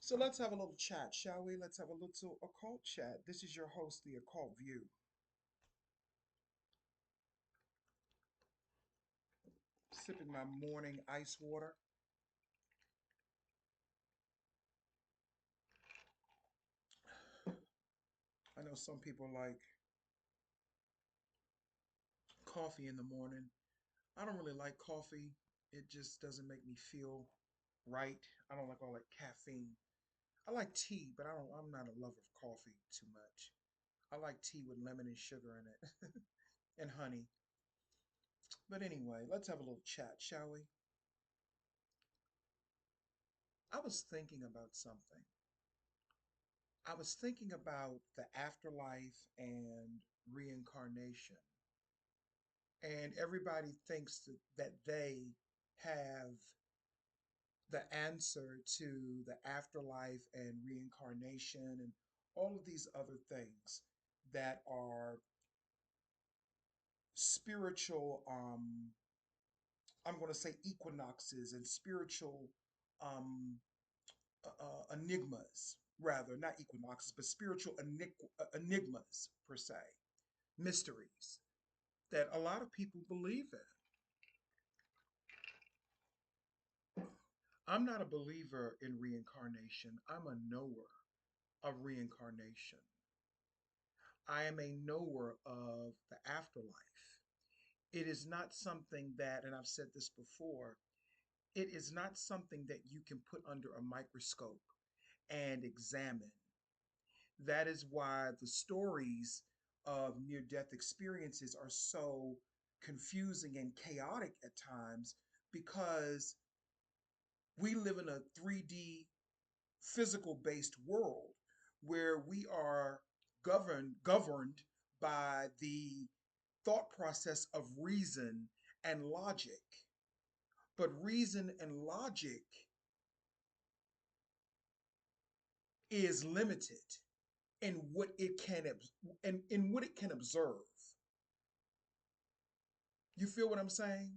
So let's have a little chat, shall we? Let's have a little occult chat. This is your host, The Occult View. Sipping my morning ice water. I know some people like coffee in the morning. I don't really like coffee. It just doesn't make me feel right. I don't like all that caffeine. I like tea, but I'm not a lover of coffee too much. I like tea with lemon and sugar in it and honey. But anyway, let's have a little chat, shall we? I was thinking about something. I was thinking about the afterlife and reincarnation. And everybody thinks that they have the answer to the afterlife and reincarnation and all of these other things that are spiritual, I'm going to say equinoxes and spiritual um, enigmas, rather, not equinoxes, but spiritual enigmas per se, mysteries that a lot of people believe in. I'm not a believer in reincarnation. I'm a knower of reincarnation. I am a knower of the afterlife. It is not something that, and I've said this before, it is not something that you can put under a microscope and examine. That is why the stories of near death experiences are so confusing and chaotic at times because we live in a 3D physical based world where we are governed by the thought process of reason and logic. But reason and logic is limited in what it can in what it can observe. You feel what I'm saying?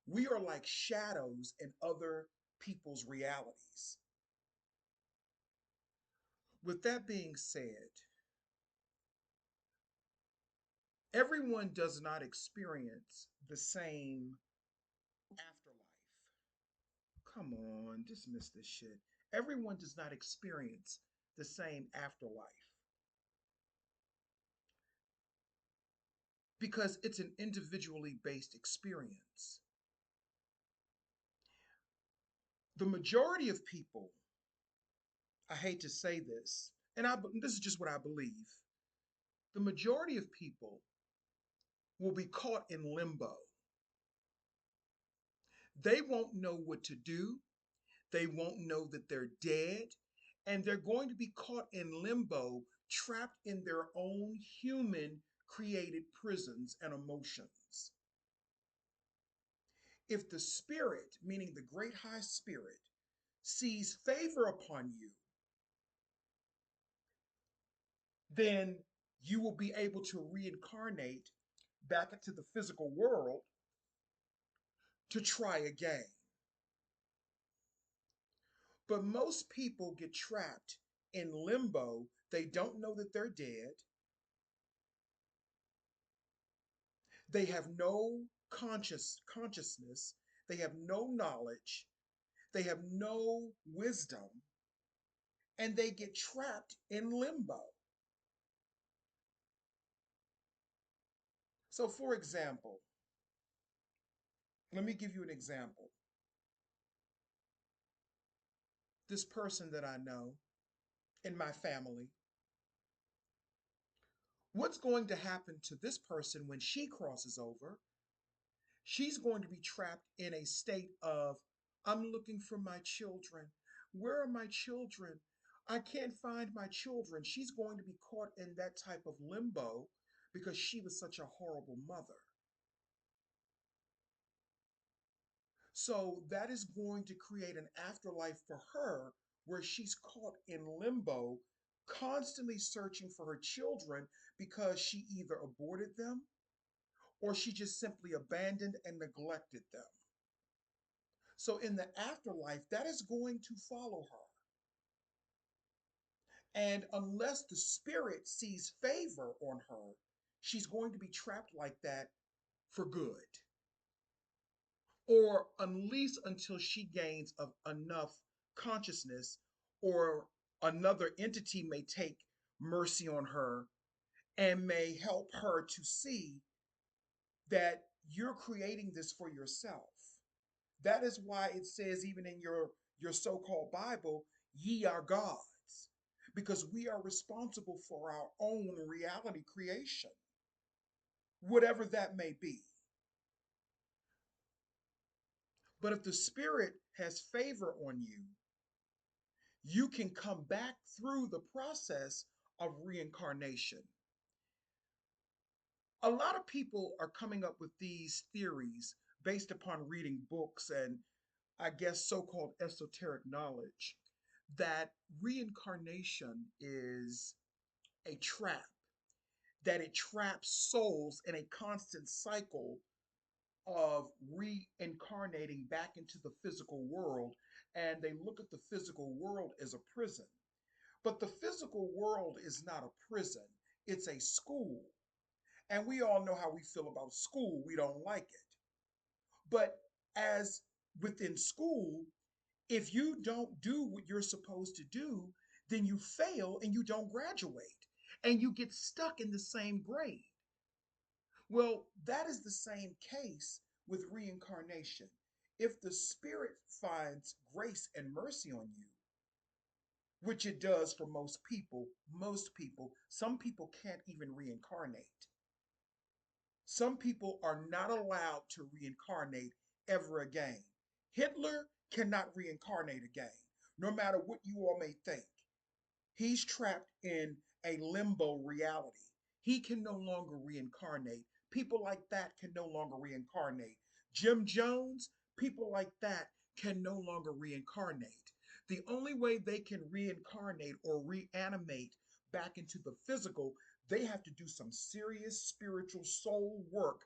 We are like shadows in other people's realities. With that being said, everyone does not experience the same afterlife. Come on, dismiss this shit. Everyone does not experience the same afterlife because it's an individually based experience. The majority of people, I hate to say this, and this is just what I believe, the majority of people will be caught in limbo. They won't know what to do. They won't know that they're dead. And they're going to be caught in limbo, trapped in their own human created prisons and emotions. If the spirit, meaning the great high spirit, sees favor upon you, then you will be able to reincarnate back into the physical world to try again. But most people get trapped in limbo. They don't know that they're dead. They have no consciousness. They have no knowledge. They have no wisdom. And they get trapped in limbo. So, for example, let me give you an example. This person that I know in my family, what's going to happen to this person when she crosses over? She's going to be trapped in a state of, I'm looking for my children. Where are my children? I can't find my children. She's going to be caught in that type of limbo because she was such a horrible mother. So that is going to create an afterlife for her where she's caught in limbo, constantly searching for her children because she either aborted them or she just simply abandoned and neglected them. So in the afterlife, that is going to follow her. And unless the spirit sees favor on her, she's going to be trapped like that for good, or at least until she gains of enough consciousness, or another entity may take mercy on her and may help her to see that you're creating this for yourself. That is why it says, even in your so-called Bible, ye are gods, because we are responsible for our own reality creation, whatever that may be. But if the spirit has favor on you, you can come back through the process of reincarnation. A lot of people are coming up with these theories based upon reading books and, I guess, so called esoteric knowledge, that reincarnation is a trap, that it traps souls in a constant cycle of reincarnating back into the physical world. And they look at the physical world as a prison. But the physical world is not a prison, it's a school. And we all know how we feel about school. We don't like it. But as within school, if you don't do what you're supposed to do, then you fail and you don't graduate and you get stuck in the same grade. Well, that is the same case with reincarnation. If the spirit finds grace and mercy on you, which it does for most people, some people can't even reincarnate. Some people are not allowed to reincarnate ever again. Hitler cannot reincarnate again, no matter what you all may think. He's trapped in a limbo reality. He can no longer reincarnate. People like that can no longer reincarnate. Jim Jones, people like that can no longer reincarnate. The only way they can reincarnate or reanimate back into the physical, they have to do some serious spiritual soul work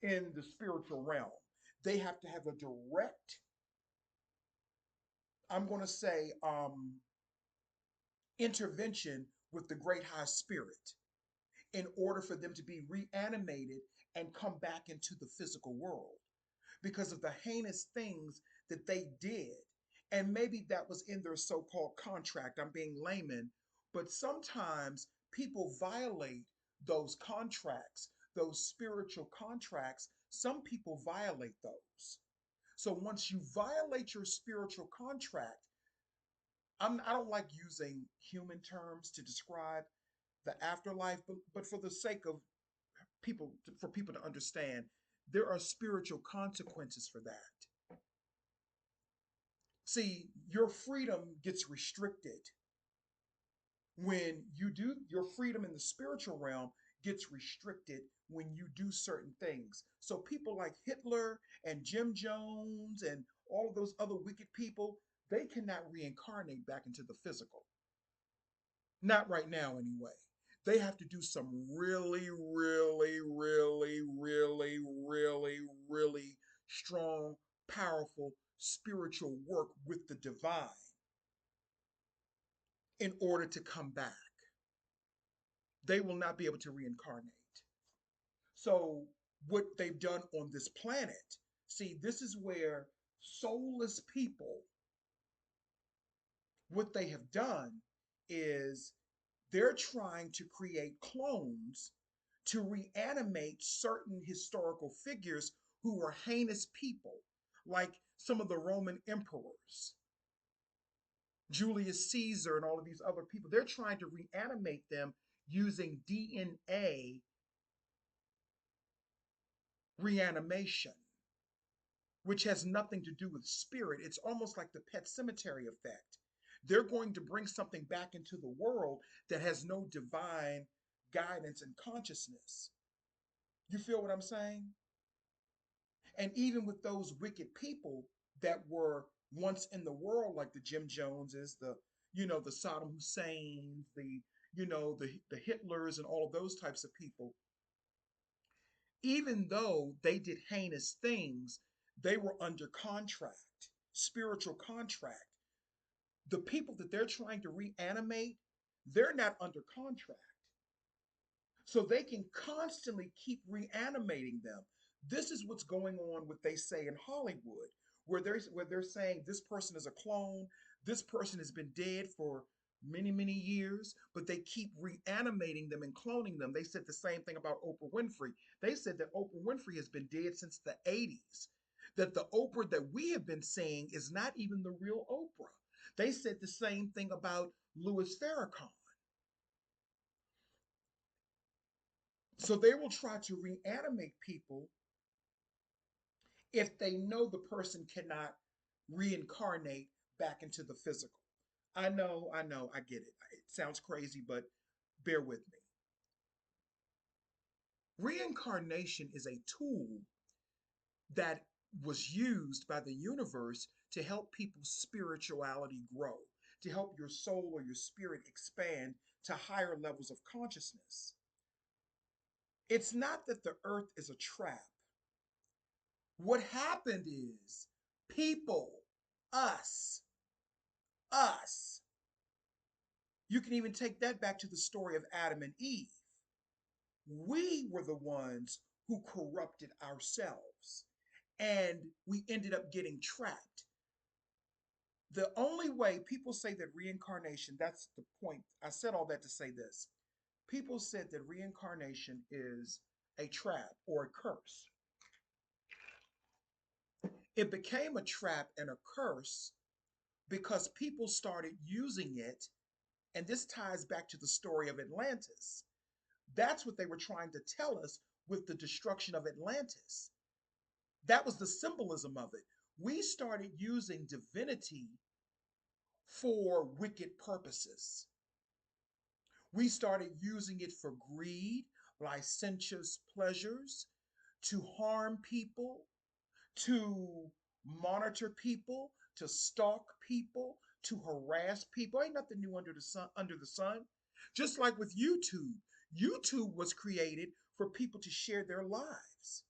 in the spiritual realm. They have to have a direct, I'm going to say, intervention with the great high spirit in order for them to be reanimated and come back into the physical world because of the heinous things that they did. And maybe that was in their so called contract. I'm being layman, but sometimes people violate those contracts, those spiritual contracts. Some people violate those. So once you violate your spiritual contract, I don't like using human terms to describe the afterlife, but for the sake of people, for people to understand, there are spiritual consequences for that. See, your freedom gets restricted when you do, your freedom in the spiritual realm gets restricted when you do certain things. So people like Hitler and Jim Jones and all of those other wicked people, they cannot reincarnate back into the physical. Not right now, anyway. They have to do some really, really, really, really, really, really strong, powerful spiritual work with the divine in order to come back. They will not be able to reincarnate. So, what they've done on this planet, see, this is where soulless people, what they have done is they're trying to create clones to reanimate certain historical figures who were heinous people, like some of the Roman emperors, Julius Caesar, and all of these other people. They're trying to reanimate them using DNA reanimation, which has nothing to do with spirit. It's almost like the pet cemetery effect. They're going to bring something back into the world that has no divine guidance and consciousness. You feel what I'm saying? And even with those wicked people that were once in the world, like the Jim Joneses, the Saddam Husseins, the Hitlers and all of those types of people, even though they did heinous things, they were under contract, spiritual contract, The people that they're trying to reanimate, they're not under contract. So they can constantly keep reanimating them. This is what's going on, what they say in Hollywood, where they're saying this person is a clone, this person has been dead for many, many years, but they keep reanimating them and cloning them. They said the same thing about Oprah Winfrey. They said that Oprah Winfrey has been dead since the 80s, that the Oprah that we have been seeing is not even the real Oprah. They said the same thing about Louis Farrakhan. So they will try to reanimate people if they know the person cannot reincarnate back into the physical. I get it. It sounds crazy, but bear with me. Reincarnation is a tool that was used by the universe to help people's spirituality grow, to help your soul or your spirit expand to higher levels of consciousness. It's not that the earth is a trap. What happened is people, us, us, you can even take that back to the story of Adam and Eve. We were the ones who corrupted ourselves and we ended up getting trapped. The only way people say that reincarnation, that's the point. I said all that to say this. People said that reincarnation is a trap or a curse. It became a trap and a curse because people started using it. And this ties back to the story of Atlantis. That's what they were trying to tell us with the destruction of Atlantis. That was the symbolism of it. We started using divinity for wicked purposes. We started using it for greed, licentious pleasures, to harm people, to monitor people, to stalk people, to harass people. Ain't nothing new under the sun, under the sun. Just like with YouTube. YouTube was created for people to share their lives.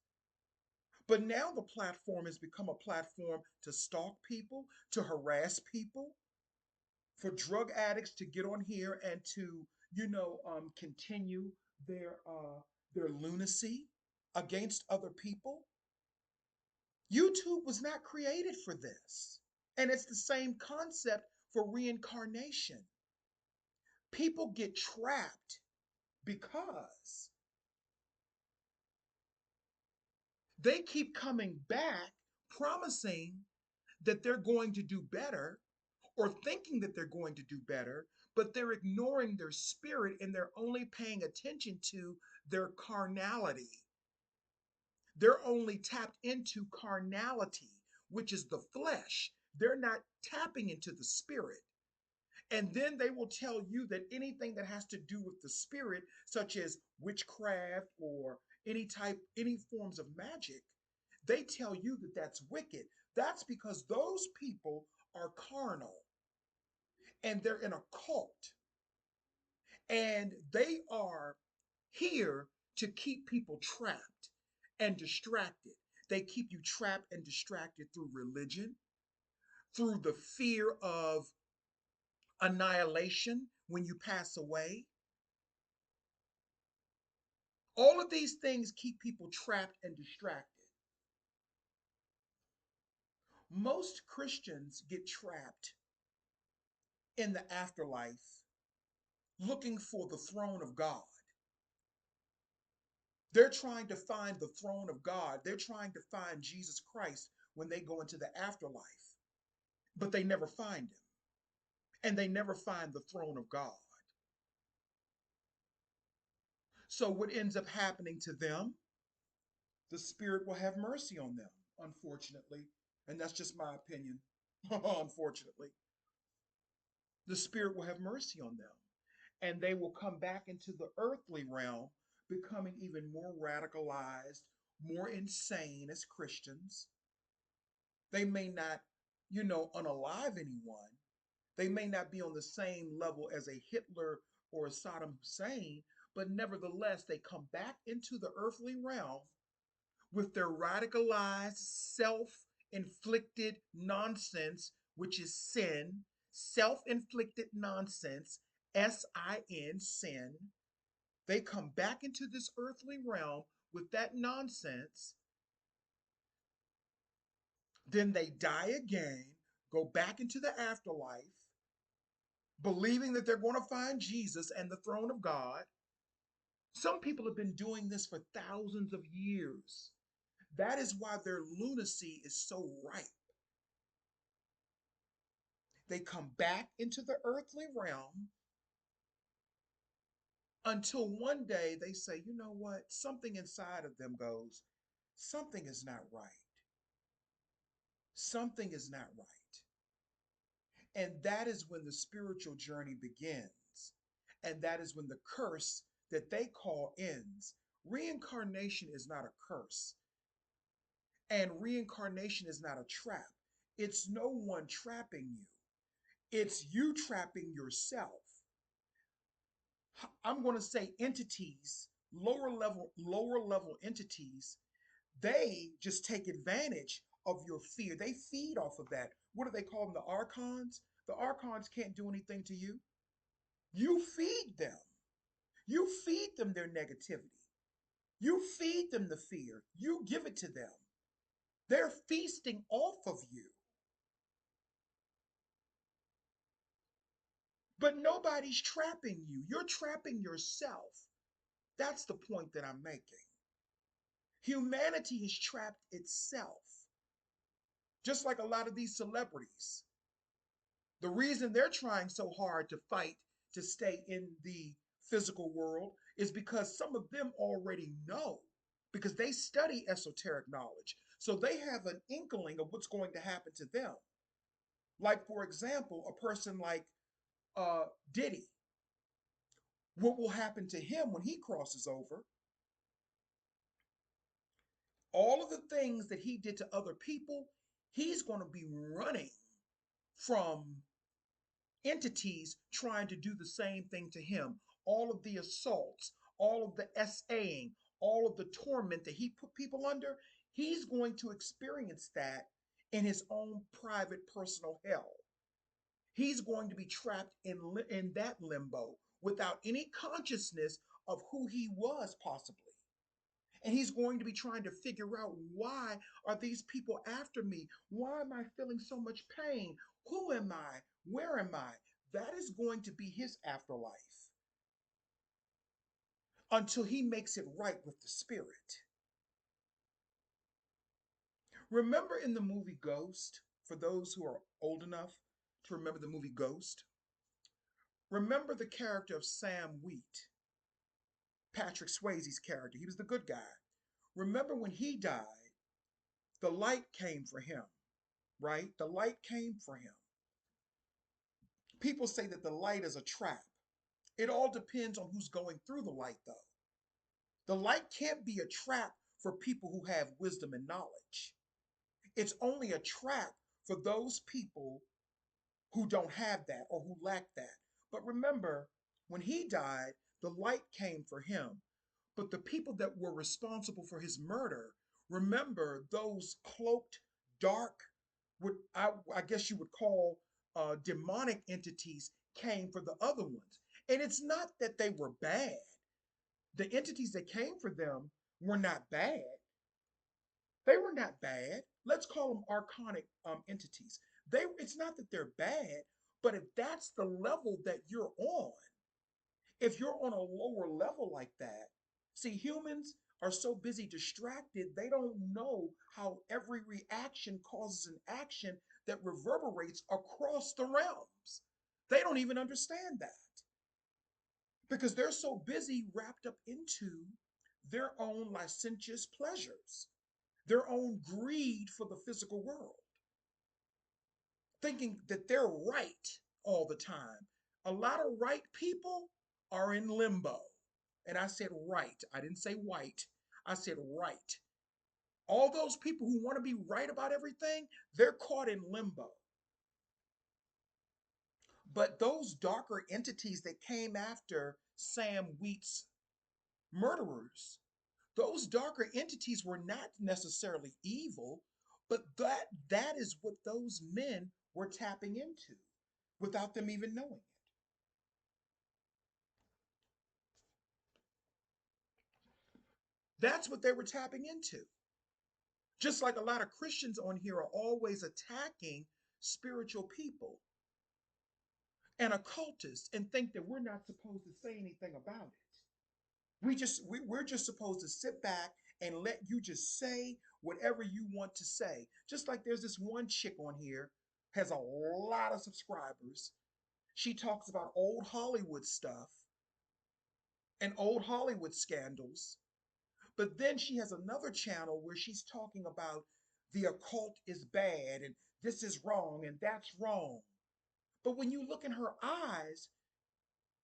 But now the platform has become a platform to stalk people, to harass people, for drug addicts to get on here and to, continue their their lunacy against other people. YouTube was not created for this. And it's the same concept for reincarnation. People get trapped because they keep coming back promising that they're going to do better or thinking that they're going to do better, but they're ignoring their spirit and they're only paying attention to their carnality. They're only tapped into carnality, which is the flesh. They're not tapping into the spirit. And then they will tell you that anything that has to do with the spirit, such as witchcraft or any forms of magic, they tell you that that's wicked. That's because those people are carnal and they're in a cult and they are here to keep people trapped and distracted. They keep you trapped and distracted through religion, through the fear of annihilation when you pass away. All of these things keep people trapped and distracted. Most Christians get trapped in the afterlife looking for the throne of God. They're trying to find the throne of God. They're trying to find Jesus Christ when they go into the afterlife, but they never find him. And they never find the throne of God. So, what ends up happening to them, the Spirit will have mercy on them, unfortunately. And that's just my opinion, unfortunately. The Spirit will have mercy on them. And they will come back into the earthly realm, becoming even more radicalized, more insane as Christians. They may not, unalive anyone. They may not be on the same level as a Hitler or a Saddam Hussein, but nevertheless, they come back into the earthly realm with their radicalized, self inflicted nonsense, which is sin, self inflicted nonsense, sin. They come back into this earthly realm with that nonsense. Then they die again, go back into the afterlife, believing that they're going to find Jesus and the throne of God. Some people have been doing this for thousands of years. That is why their lunacy is so ripe. They come back into the earthly realm until one day they say, you know what? Something inside of them goes, something is not right. Something is not right. And that is when the spiritual journey begins. And that is when the curse that they call ends. Reincarnation is not a curse. And reincarnation is not a trap. It's no one trapping you. It's you trapping yourself. I'm going to say entities, lower level entities, they just take advantage of your fear. They feed off of that. What do they call them? The archons? The archons can't do anything to you. You feed them. You feed them their negativity. You feed them the fear. You give it to them. They're feasting off of you. But nobody's trapping you. You're trapping yourself. That's the point that I'm making. Humanity has trapped itself. Just like a lot of these celebrities. The reason they're trying so hard to fight to stay in the physical world is because some of them already know, because they study esoteric knowledge. So they have an inkling of what's going to happen to them. Like, for example, a person like Diddy, what will happen to him when he crosses over? All of the things that he did to other people, he's going to be running from entities trying to do the same thing to him. All of the assaults, all of the SAing, all of the torment that he put people under, he's going to experience that in his own private personal hell. He's going to be trapped in that limbo without any consciousness of who he was, possibly. And he's going to be trying to figure out, why are these people after me? Why am I feeling so much pain? Who am I? Where am I? That is going to be his afterlife until he makes it right with the spirit. Remember in the movie Ghost, for those who are old enough to remember the movie Ghost, remember the character of Sam Wheat, Patrick Swayze's character. He was the good guy. Remember when he died, the light came for him, right? The light came for him. People say that the light is a trap. It all depends on who's going through the light, though. The light can't be a trap for people who have wisdom and knowledge. It's only a trap for those people who don't have that or who lack that. But remember, when he died, the light came for him. But the people that were responsible for his murder, remember those cloaked, dark, I guess you would call demonic entities, came for the other ones. And it's not that they were bad. The entities that came for them were not bad. They were not bad. Let's call them archonic entities. It's not that they're bad, but if that's the level that you're on, if you're on a lower level like that, see, humans are so busy distracted, they don't know how every reaction causes an action that reverberates across the realms. They don't even understand that because they're so busy wrapped up into their own licentious pleasures, their own greed for the physical world, thinking that they're right all the time. A lot of right people are in limbo. And I said right. I didn't say white. I said right. All those people who want to be right about everything, they're caught in limbo. But those darker entities that came after Sam Wheat's murderers, those darker entities were not necessarily evil, but that is what those men were tapping into. without them even knowing it. That's what they were tapping into. Just like a lot of Christians on here are always attacking spiritual people and occultists and think that we're not supposed to say anything about it. We're just supposed to sit back and let you just say whatever you want to say. Just like there's this one chick on here has a lot of subscribers. She talks about old Hollywood stuff and old Hollywood scandals. But then she has another channel where she's talking about the occult is bad and this is wrong and that's wrong. But when you look in her eyes,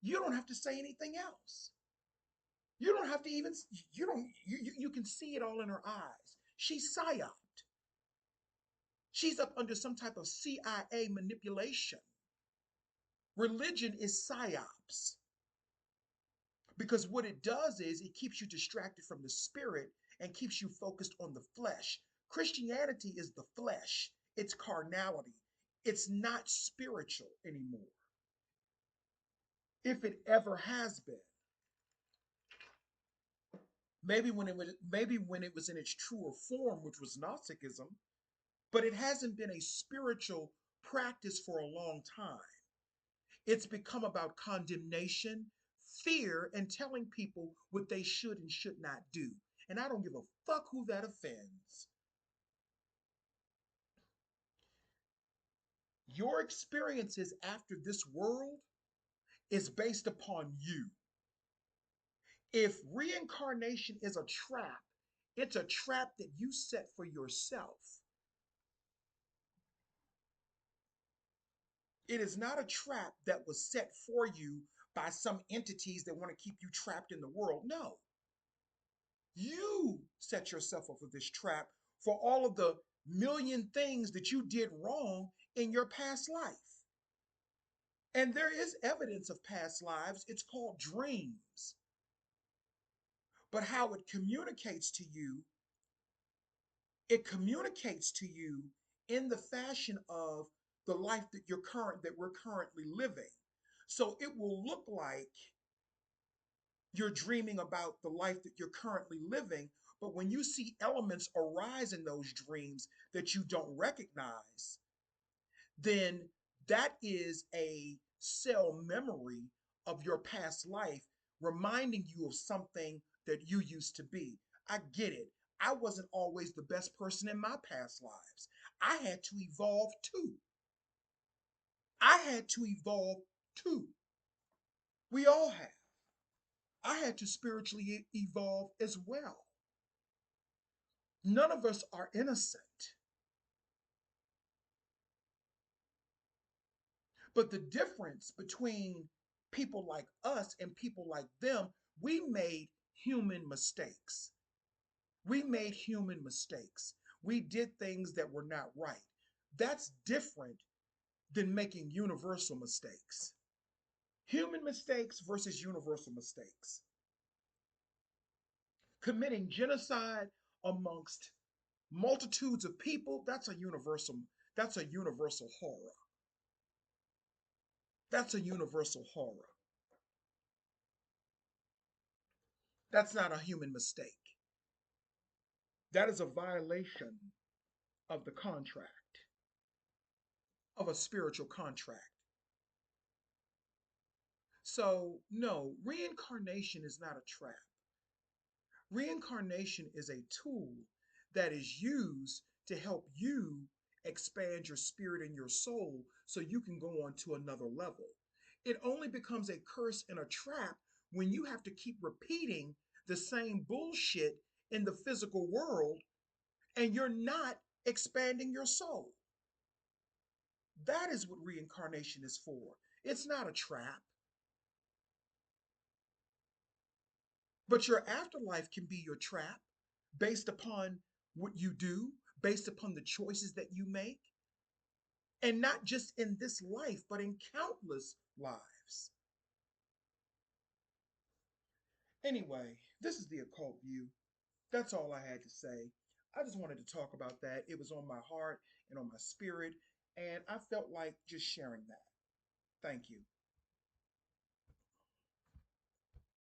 you don't have to say anything else. You don't have to even you don't you can see it all in her eyes. She's psyoped. She's up under some type of CIA manipulation. Religion is psyops because what it does is it keeps you distracted from the spirit and keeps you focused on the flesh. Christianity is the flesh. It's carnality. It's not spiritual anymore. If it ever has been. Maybe when it was in its truer form, which was Gnosticism, but it hasn't been a spiritual practice for a long time. It's become about condemnation, fear, and telling people what they should and should not do. And I don't give a fuck who that offends. Your experiences after this world is based upon you. If reincarnation is a trap, it's a trap that you set for yourself. It is not a trap that was set for you by some entities that want to keep you trapped in the world. No. You set yourself up for this trap for all of the million things that you did wrong in your past life. And there is evidence of past lives. It's called dreams. But how it communicates to you in the fashion of the life that we're currently living. So it will look like you're dreaming about the life that you're currently living, but when you see elements arise in those dreams that you don't recognize, then that is a cell memory of your past life reminding you of something that you used to be. I get it. I wasn't always the best person in my past lives. I had to evolve too. I had to evolve too. We all have. I had to spiritually evolve as well. None of us are innocent. But the difference between people like us and people like them, we made human mistakes. We made human mistakes. We did things that were not right. That's different than making universal mistakes. Human mistakes versus universal mistakes. Committing genocide amongst multitudes of people, that's a universal horror. That's a universal horror. That's not a human mistake. That is a violation of the contract, of a spiritual contract. So, no, reincarnation is not a trap. Reincarnation is a tool that is used to help you expand your spirit and your soul so you can go on to another level. It only becomes a curse and a trap when you have to keep repeating the same bullshit in the physical world and you're not expanding your soul. That is what reincarnation is for. It's not a trap, but your afterlife can be your trap based upon what you do, based upon the choices that you make, and not just in this life, but in countless lives. Anyway, this is the occult view. That's all I had to say. I just wanted to talk about that. It was on my heart and on my spirit, and I felt like just sharing that. Thank you.